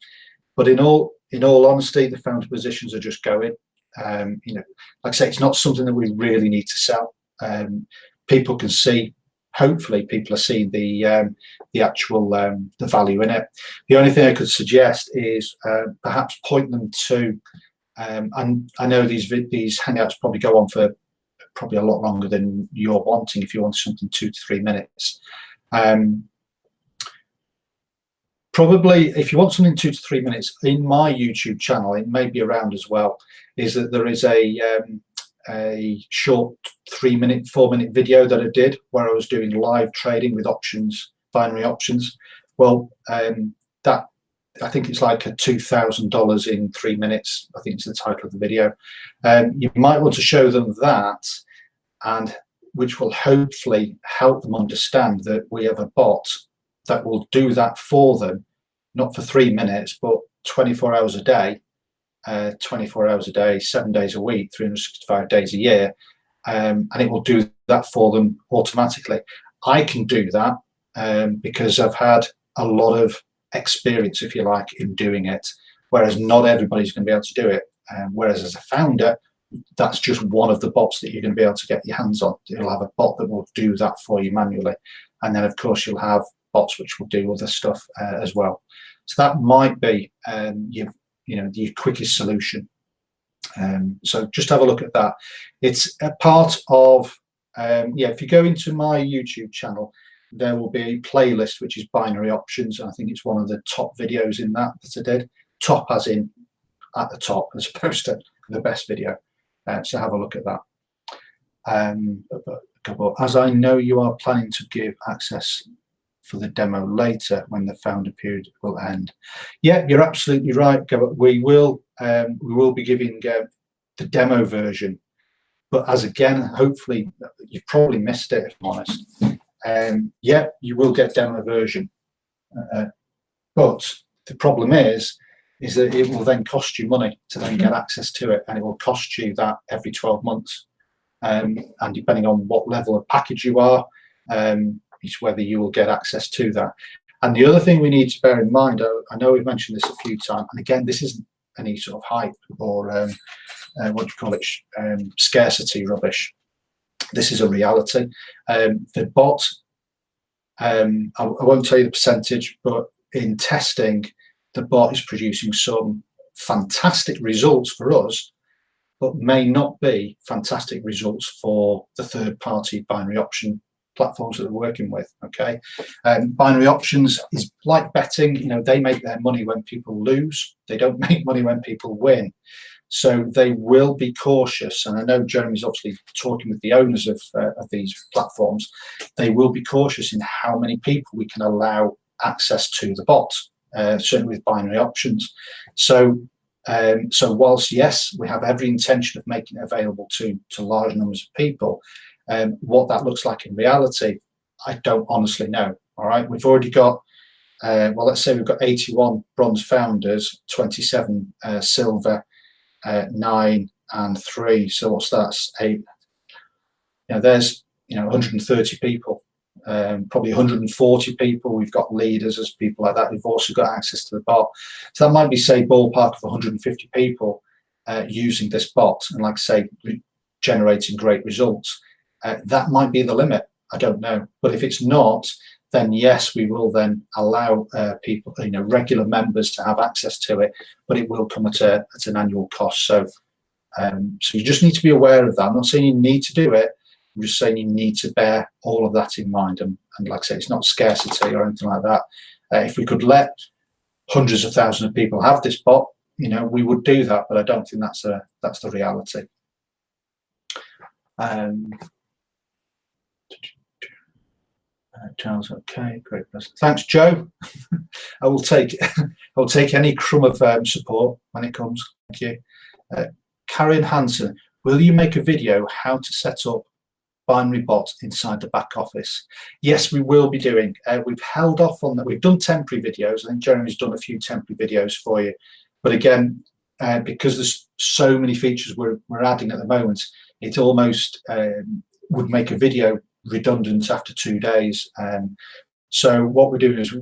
but in all honesty, the founder positions are just going. You know, like I say, it's not something that we really need to sell. people can see. Hopefully, people are seeing the actual the value in it. The only thing I could suggest is perhaps point them to. And I know these hangouts probably go on for probably a lot longer than you're wanting. If you want something 2 to 3 minutes, probably if you want something 2 to 3 minutes, in my YouTube channel, it may be around as well, is that there is a short 3-minute, 4-minute video that I did where I was doing live trading with options, binary options. Well, that, I think it's like a $2,000 in 3 minutes. I think it's the title of the video. You might want to show them that, and which will hopefully help them understand that we have a bot that will do that for them, not for 3 minutes, but 24 hours a day, 24 hours a day, 7 days a week, 365 days a year, and it will do that for them automatically. I can do that because I've had a lot of experience, if you like, in doing it, whereas not everybody's going to be able to do it. Whereas as a founder, that's just one of the bots that you're going to be able to get your hands on. You'll have a bot that will do that for you manually, and then of course you'll have bots which will do other stuff as well. So that might be your quickest solution. So just have a look at that. It's a part of if you go into my YouTube channel, there will be a playlist which is binary options, and I think it's one of the top videos in that I did. Top as in at the top, as opposed to the best video. So have a look at that. As I know you are planning to give access for the demo later when the founder period will end. Yeah, you're absolutely right. We will be giving the demo version, but as again, hopefully you've probably missed it, if I'm honest. Yeah, you will get demo version, but the problem is that it will then cost you money to then get access to it, and it will cost you that every 12 months. And depending on what level of package you are, is whether you will get access to that. And the other thing we need to bear in mind, I know we've mentioned this a few times, and again, this isn't any sort of hype or what do you call it, scarcity rubbish. This is a reality. The bot, I won't tell you the percentage, but in testing, the bot is producing some fantastic results for us, but may not be fantastic results for the third-party binary option platforms that we're working with. Okay, binary options is like betting. They make their money when people lose. They don't make money when people win. So they will be cautious, and I know Jeremy's obviously talking with the owners of these platforms. They will be cautious in how many people we can allow access to the bot, certainly with binary options. So whilst yes, we have every intention of making it available to large numbers of people, what that looks like in reality, I don't honestly know. All right, we've already got well, let's say we've got 81 bronze founders, 27 silver, 9 and 3. So what's that? 8. There's 130 people, probably 140 people. We've got leaders as people like that. We've also got access to the bot. So that might be, say, ballpark of 150 people using this bot, and like I say, generating great results. That might be the limit. I don't know. But if it's not, then yes, we will then allow people, regular members, to have access to it, but it will come at an annual cost. So you just need to be aware of that. I'm not saying you need to do it. I'm just saying you need to bear all of that in mind. And like I say, it's not scarcity or anything like that. If we could let hundreds of thousands of people have this bot, we would do that. But I don't think that's the reality. Charles, okay, great person. Thanks, Joe. I will take any crumb of support when it comes. Thank you. Karen Hansen, will you make a video how to set up binary bot inside the back office? Yes, we will be doing. We've held off on that. We've done temporary videos. I think Jeremy's done a few temporary videos for you. But again, because there's so many features we're adding at the moment, it almost would make a video redundant after 2 days. So what we're doing is,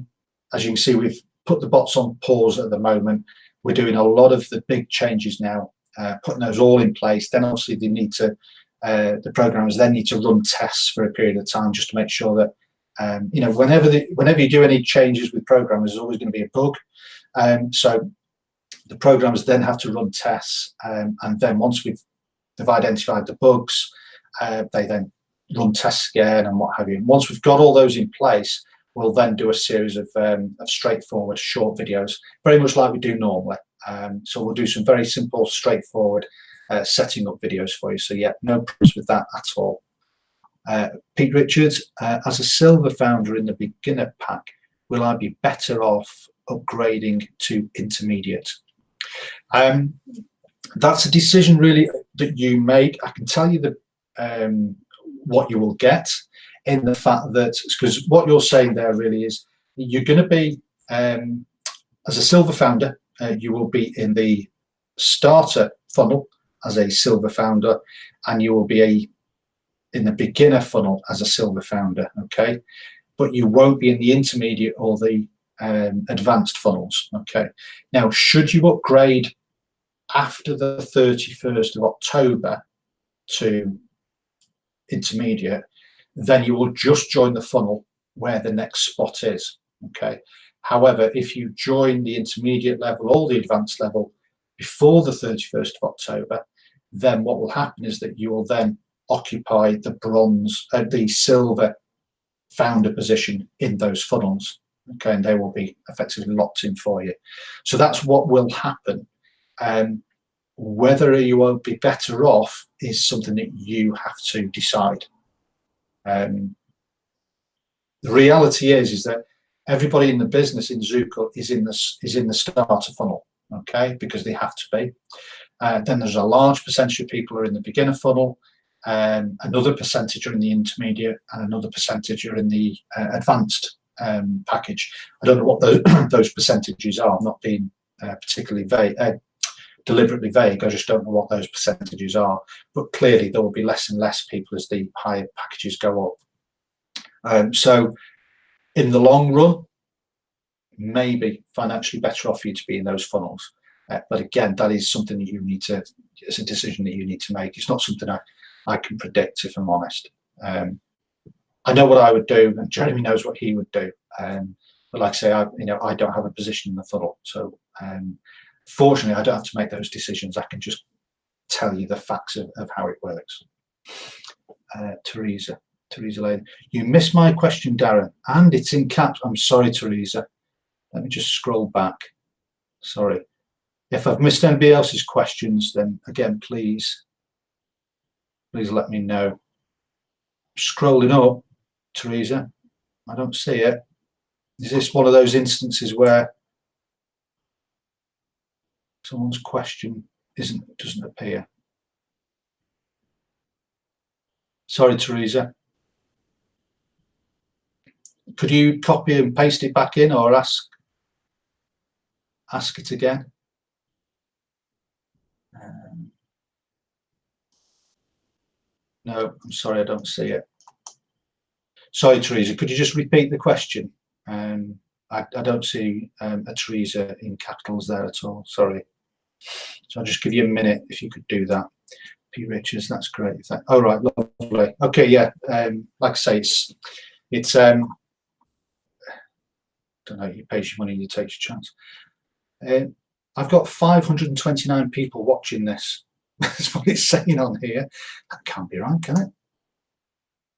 as you can see, we've put the bots on pause at the moment. We're doing a lot of the big changes now, putting those all in place. Then obviously they need to the programmers then need to run tests for a period of time just to make sure that you know, whenever you do any changes with programmers, there's always going to be a bug. So the programmers then have to run tests, and then once they've identified the bugs, they then run tests again and what have you. And once we've got all those in place, we'll then do a series of straightforward short videos, very much like we do normally. So we'll do some very simple, straightforward setting up videos for you. So yeah, no problems with that at all. Pete Richards, as a silver founder in the beginner pack, will I be better off upgrading to intermediate? That's a decision really that you make. I can tell you what you will get, in the fact that, because what you're saying there really is you're going to be, as a silver founder, you will be in the starter funnel as a silver founder, and you will be in the beginner funnel as a silver founder, okay? But you won't be in the intermediate or the advanced funnels, okay? Now, should you upgrade after the 31st of October to intermediate, then you will just join the funnel where the next spot is, okay? However, if you join the intermediate level or the advanced level before the 31st of October, then what will happen is that you will then occupy the bronze, the silver founder position in those funnels, okay? And they will be effectively locked in for you. So that's what will happen. Whether you won't be better off is something that you have to decide. The reality is that everybody in the business in Zukul is in the starter funnel, okay, because they have to be. Then there's a large percentage of people who are in the beginner funnel, another percentage are in the intermediate, and another percentage are in the advanced package. I don't know what those percentages are. I'm not being particularly vague, deliberately vague. I just don't know what those percentages are. But clearly there will be less and less people as the higher packages go up. So in the long run, maybe financially better off for you to be in those funnels. But again, that is something that you need to, it's a decision that you need to make. It's not something I can predict, if I'm honest. I know what I would do, and Jeremy knows what he would do. But like I say, I don't have a position in the funnel. So fortunately, I don't have to make those decisions. I can just tell you the facts of how it works. Teresa Lane, you missed my question, Darren, and it's in caps. I'm sorry, Teresa. Let me just scroll back. Sorry. If I've missed anybody else's questions, then again, please let me know. Scrolling up, Teresa, I don't see it. Is this one of those instances where someone's question doesn't appear? Sorry, Teresa. Could you copy and paste it back in, or ask it again? No, I'm sorry, I don't see it. Sorry, Teresa, could you just repeat the question? I don't see a Teresa in capitals there at all, sorry. So I'll just give you a minute if you could do that. P. Richards, that's great. Oh, right, lovely. Okay, yeah, like I say, it's don't know, you pay your money, you take your chance. I've got 529 people watching this. That's what it's saying on here. That can't be right, can it?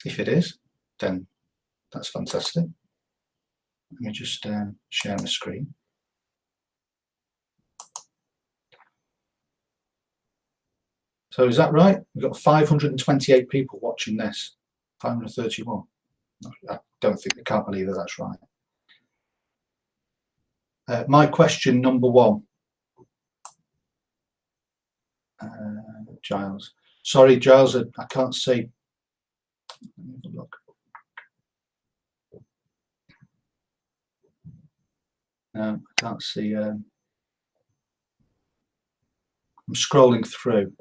If it is, then that's fantastic. Let me just share my screen. So is that right? We've got 528 people watching this. 531. I don't think, I can't believe that that's right. My question number one. Giles. Sorry, Giles, I can't see. Let me have a look. No, I can't see. I'm scrolling through.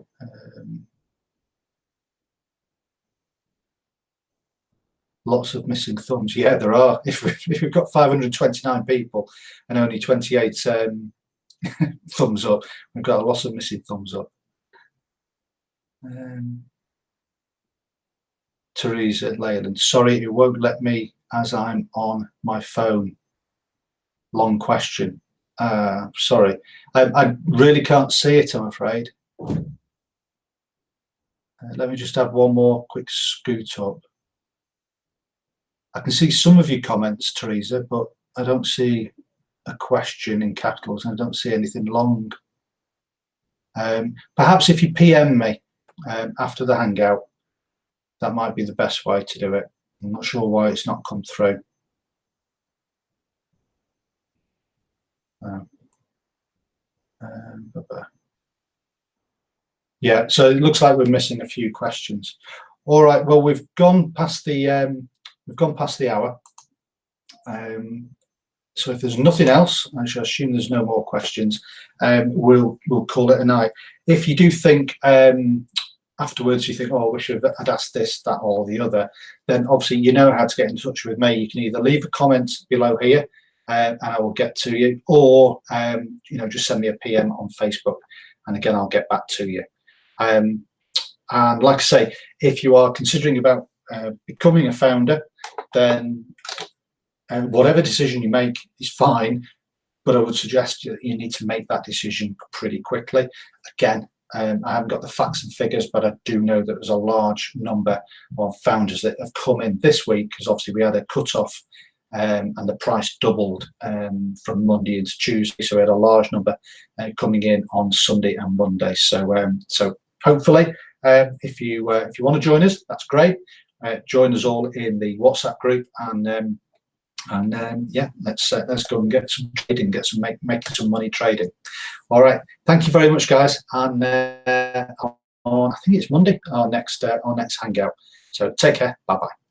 Lots of missing thumbs. Yeah, there are. If we've got 529 people and only 28 thumbs up, we've got a lot of missing thumbs up. Teresa Leyland. Sorry, it won't let me as I'm on my phone. Long question. Sorry, I really can't see it, I'm afraid. Let me just have one more quick scoot up. I can see some of your comments, Teresa, but I don't see a question in capitals, and I don't see anything long. Perhaps if you PM me after the hangout, that might be the best way to do it. I'm not sure why it's not come through. Yeah, so it looks like we're missing a few questions. All right, well, we've gone past the hour. So if there's nothing else, I shall assume there's no more questions. We'll call it a night. If you do think afterwards you think, oh, I wish I'd asked this, that, or the other, then obviously you know how to get in touch with me. You can either leave a comment below here, and I will get to you, or just send me a PM on Facebook, and again I'll get back to you. And like I say, if you are considering about becoming a founder, then whatever decision you make is fine, but I would suggest you need to make that decision pretty quickly. Again, I haven't got the facts and figures, but I do know that there's a large number of founders that have come in this week, because obviously we had a cut-off and the price doubled from Monday into Tuesday, so we had a large number coming in on Sunday and Monday. So hopefully, if you want to join us, that's great. Join us all in the WhatsApp group, and yeah, let's go and get some trading, making some money trading. All right, thank you very much, guys, and on I think it's Monday our next hangout. So take care, bye bye.